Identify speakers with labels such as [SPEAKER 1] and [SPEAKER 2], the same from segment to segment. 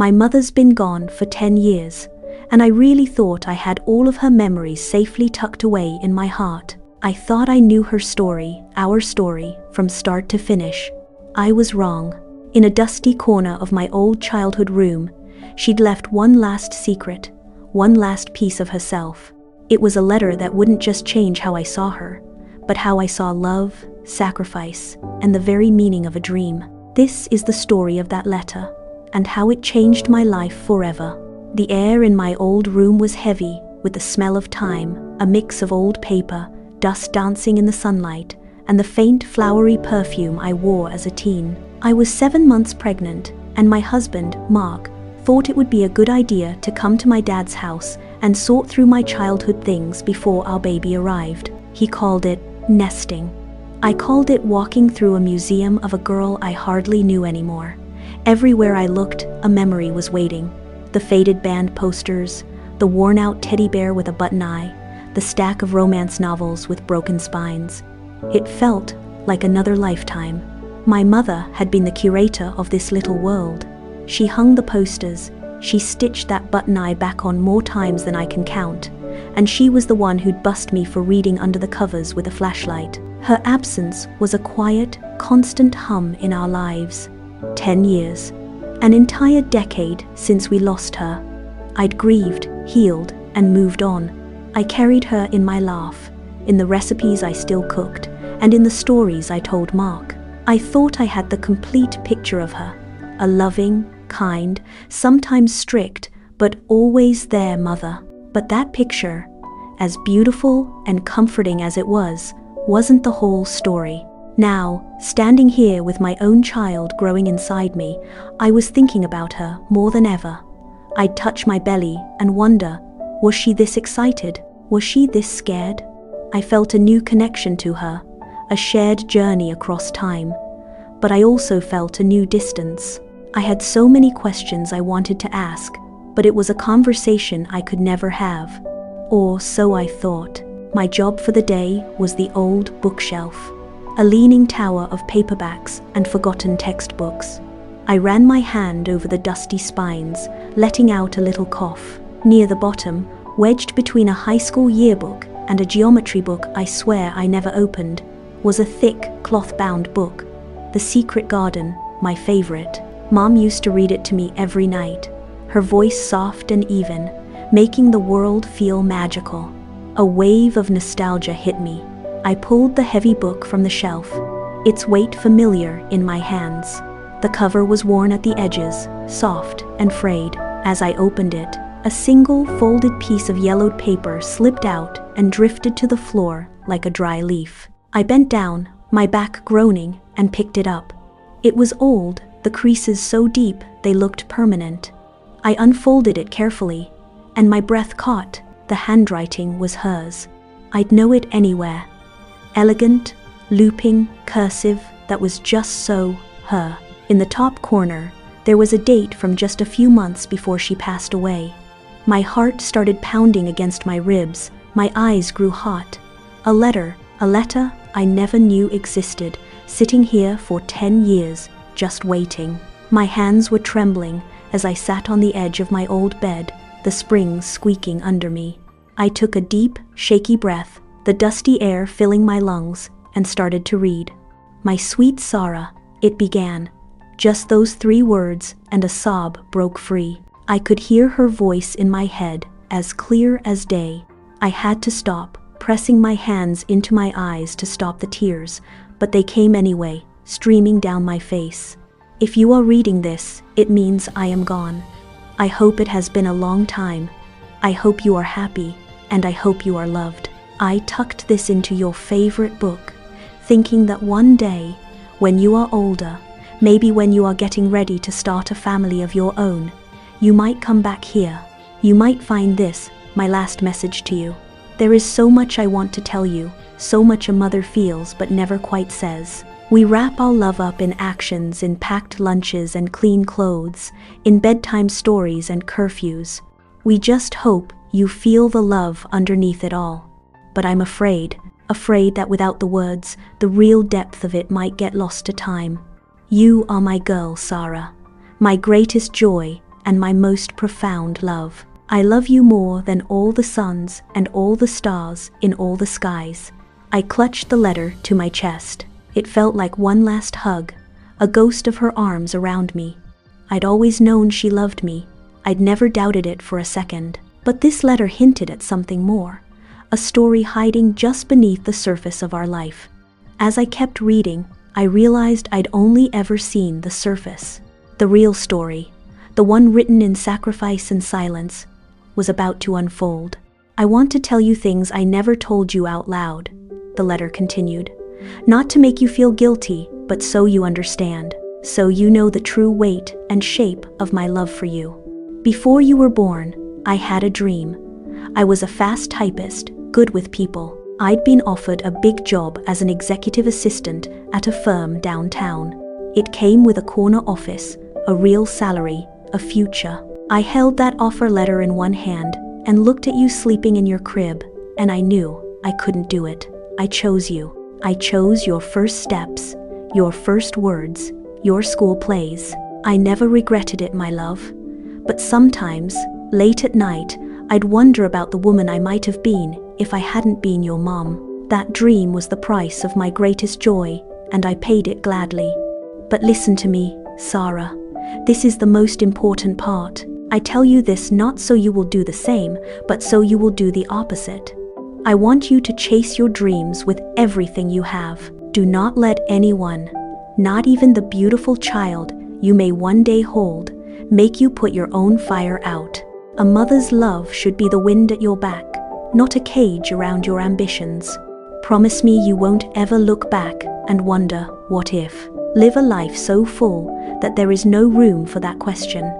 [SPEAKER 1] My mother's been gone for 10 years, and I really thought I had all of her memories safely tucked away in my heart. I thought I knew her story, our story, from start to finish. I was wrong. In a dusty corner of my old childhood room, she'd left one last secret, one last piece of herself. It was a letter that wouldn't just change how I saw her, but how I saw love, sacrifice, and the very meaning of a dream. This is the story of that letter, and how it changed my life forever. The air in my old room was heavy, with the smell of time, a mix of old paper, dust dancing in the sunlight, and the faint flowery perfume I wore as a teen. I was 7 months pregnant, and my husband, Mark, thought it would be a good idea to come to my dad's house and sort through my childhood things before our baby arrived. He called it nesting. I called it walking through a museum of a girl I hardly knew anymore. Everywhere I looked, a memory was waiting. The faded band posters, the worn-out teddy bear with a button eye, the stack of romance novels with broken spines. It felt like another lifetime. My mother had been the curator of this little world. She hung the posters, she stitched that button eye back on more times than I can count, and she was the one who'd bust me for reading under the covers with a flashlight. Her absence was a quiet, constant hum in our lives. 10 years. An entire decade since we lost her. I'd grieved, healed, and moved on. I carried her in my laugh, in the recipes I still cooked, and in the stories I told Mark. I thought I had the complete picture of her. A loving, kind, sometimes strict, but always there mother. But that picture, as beautiful and comforting as it was, wasn't the whole story. Now, standing here with my own child growing inside me, I was thinking about her more than ever. I'd touch my belly and wonder, was she this excited? Was she this scared? I felt a new connection to her, a shared journey across time. But I also felt a new distance. I had so many questions I wanted to ask, but it was a conversation I could never have. Or so I thought. My job for the day was the old bookshelf, a leaning tower of paperbacks and forgotten textbooks. I ran my hand over the dusty spines, letting out a little cough. Near the bottom, wedged between a high school yearbook and a geometry book I swear I never opened, was a thick, cloth-bound book, The Secret Garden, my favorite. Mom used to read it to me every night, her voice soft and even, making the world feel magical. A wave of nostalgia hit me. I pulled the heavy book from the shelf, its weight familiar in my hands. The cover was worn at the edges, soft and frayed. As I opened it, a single folded piece of yellowed paper slipped out and drifted to the floor like a dry leaf. I bent down, my back groaning, and picked it up. It was old, the creases so deep they looked permanent. I unfolded it carefully, and my breath caught. The handwriting was hers. I'd know it anywhere. Elegant, looping, cursive, that was just so her. In the top corner, there was a date from just a few months before she passed away. My heart started pounding against my ribs. My eyes grew hot. A letter I never knew existed, sitting here for 10 years, just waiting. My hands were trembling as I sat on the edge of my old bed, the springs squeaking under me. I took a deep, shaky breath, the dusty air filling my lungs, and started to read. My sweet Sarah, it began. Just those 3 words, and a sob broke free. I could hear her voice in my head, as clear as day. I had to stop, pressing my hands into my eyes to stop the tears, but they came anyway, streaming down my face. If you are reading this, it means I am gone. I hope it has been a long time. I hope you are happy, and I hope you are loved. I tucked this into your favorite book, thinking that one day, when you are older, maybe when you are getting ready to start a family of your own, you might come back here. You might find this, my last message to you. There is so much I want to tell you, so much a mother feels but never quite says. We wrap our love up in actions, in packed lunches and clean clothes, in bedtime stories and curfews. We just hope you feel the love underneath it all. But I'm afraid that without the words, the real depth of it might get lost to time. You are my girl, Sarah, my greatest joy, and my most profound love. I love you more than all the suns and all the stars in all the skies. I clutched the letter to my chest. It felt like one last hug, a ghost of her arms around me. I'd always known she loved me. I'd never doubted it for a second. But this letter hinted at something more, a story hiding just beneath the surface of our life. As I kept reading, I realized I'd only ever seen the surface. The real story, the one written in sacrifice and silence, was about to unfold. I want to tell you things I never told you out loud, the letter continued. Not to make you feel guilty, but so you understand, so you know the true weight and shape of my love for you. Before you were born, I had a dream. I was a fast typist, good with people. I'd been offered a big job as an executive assistant at a firm downtown. It came with a corner office, a real salary, a future. I held that offer letter in one hand and looked at you sleeping in your crib, and I knew I couldn't do it. I chose you. I chose your first steps, your first words, your school plays. I never regretted it, my love. But sometimes, late at night, I'd wonder about the woman I might have been if I hadn't been your mom. That dream was the price of my greatest joy, and I paid it gladly. But listen to me, Sarah. This is the most important part. I tell you this not so you will do the same, but so you will do the opposite. I want you to chase your dreams with everything you have. Do not let anyone, not even the beautiful child you may one day hold, make you put your own fire out. A mother's love should be the wind at your back, not a cage around your ambitions. Promise me you won't ever look back and wonder, what if? Live a life so full that there is no room for that question.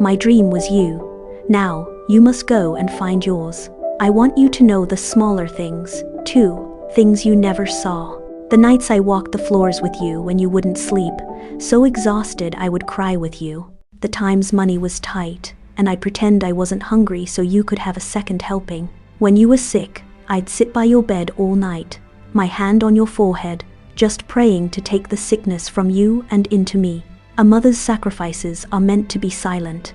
[SPEAKER 1] My dream was you. Now, you must go and find yours. I want you to know the smaller things, too, things you never saw. The nights I walked the floors with you when you wouldn't sleep, so exhausted I would cry with you. The times money was tight, and I'd pretend I wasn't hungry so you could have a second helping. When you were sick, I'd sit by your bed all night, my hand on your forehead, just praying to take the sickness from you and into me. A mother's sacrifices are meant to be silent.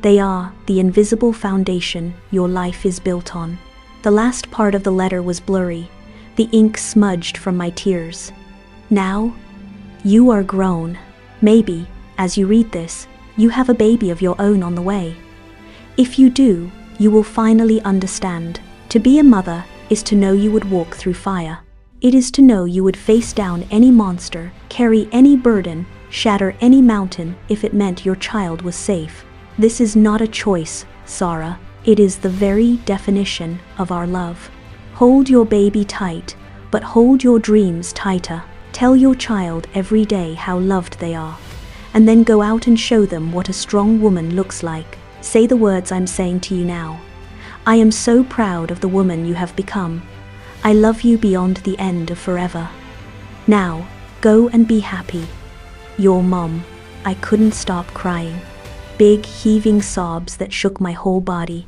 [SPEAKER 1] They are the invisible foundation your life is built on. The last part of the letter was blurry, the ink smudged from my tears. Now, you are grown. Maybe, as you read this, you have a baby of your own on the way. If you do, you will finally understand. To be a mother is to know you would walk through fire. It is to know you would face down any monster, carry any burden, shatter any mountain if it meant your child was safe. This is not a choice, Sarah. It is the very definition of our love. Hold your baby tight, but hold your dreams tighter. Tell your child every day how loved they are, and then go out and show them what a strong woman looks like. Say the words I'm saying to you now. I am so proud of the woman you have become. I love you beyond the end of forever. Now, go and be happy. Your mom. I couldn't stop crying. Big, heaving sobs that shook my whole body.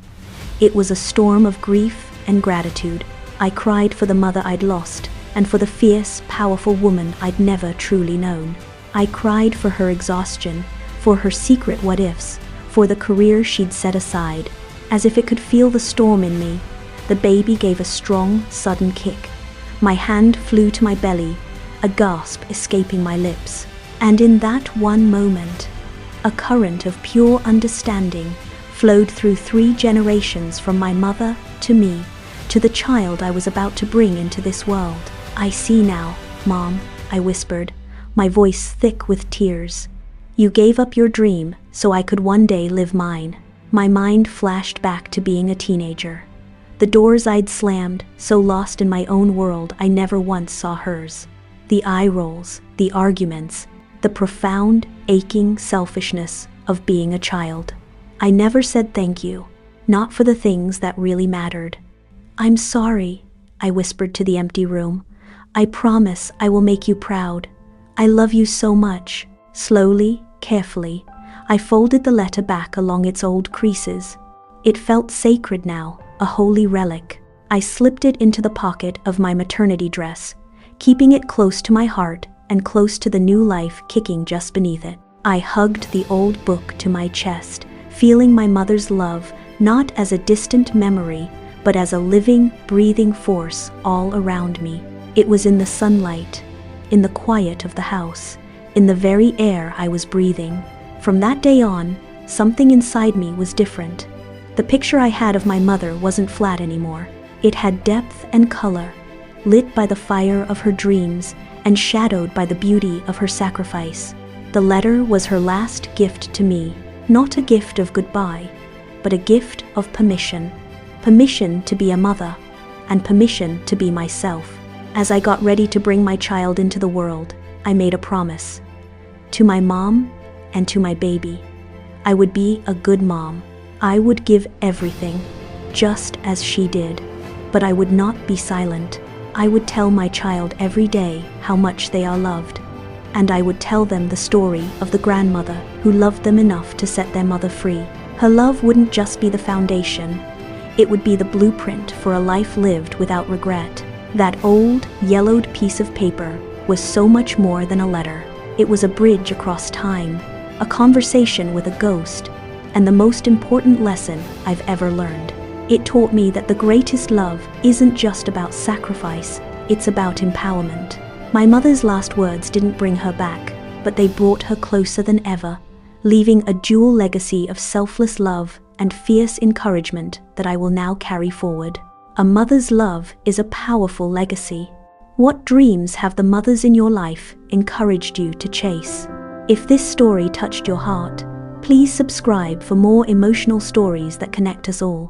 [SPEAKER 1] It was a storm of grief and gratitude. I cried for the mother I'd lost, and for the fierce, powerful woman I'd never truly known. I cried for her exhaustion, for her secret what-ifs, for the career she'd set aside. As if it could feel the storm in me, the baby gave a strong, sudden kick. My hand flew to my belly, a gasp escaping my lips. And in that one moment, a current of pure understanding flowed through 3 generations from my mother to me, to the child I was about to bring into this world. I see now, Mom, I whispered, my voice thick with tears. You gave up your dream so I could one day live mine. My mind flashed back to being a teenager. The doors I'd slammed, so lost in my own world I never once saw hers. The eye rolls, the arguments, the profound, aching selfishness of being a child. I never said thank you, not for the things that really mattered. I'm sorry, I whispered to the empty room. I promise I will make you proud. I love you so much. Slowly, carefully, I folded the letter back along its old creases. It felt sacred now, a holy relic. I slipped it into the pocket of my maternity dress, keeping it close to my heart and close to the new life kicking just beneath it. I hugged the old book to my chest, feeling my mother's love not as a distant memory, but as a living, breathing force all around me. It was in the sunlight, in the quiet of the house, in the very air I was breathing. From that day on, something inside me was different. The picture I had of my mother wasn't flat anymore. It had depth and color, lit by the fire of her dreams and shadowed by the beauty of her sacrifice. The letter was her last gift to me, not a gift of goodbye, but a gift of permission. Permission to be a mother, and permission to be myself. As I got ready to bring my child into the world, I made a promise. To my mom and to my baby, I would be a good mom. I would give everything, just as she did. But I would not be silent. I would tell my child every day how much they are loved. And I would tell them the story of the grandmother who loved them enough to set their mother free. Her love wouldn't just be the foundation. It would be the blueprint for a life lived without regret. That old, yellowed piece of paper was so much more than a letter. It was a bridge across time, a conversation with a ghost, and the most important lesson I've ever learned. It taught me that the greatest love isn't just about sacrifice, it's about empowerment. My mother's last words didn't bring her back, but they brought her closer than ever, leaving a dual legacy of selfless love and fierce encouragement that I will now carry forward. A mother's love is a powerful legacy. What dreams have the mothers in your life encouraged you to chase? If this story touched your heart, please subscribe for more emotional stories that connect us all.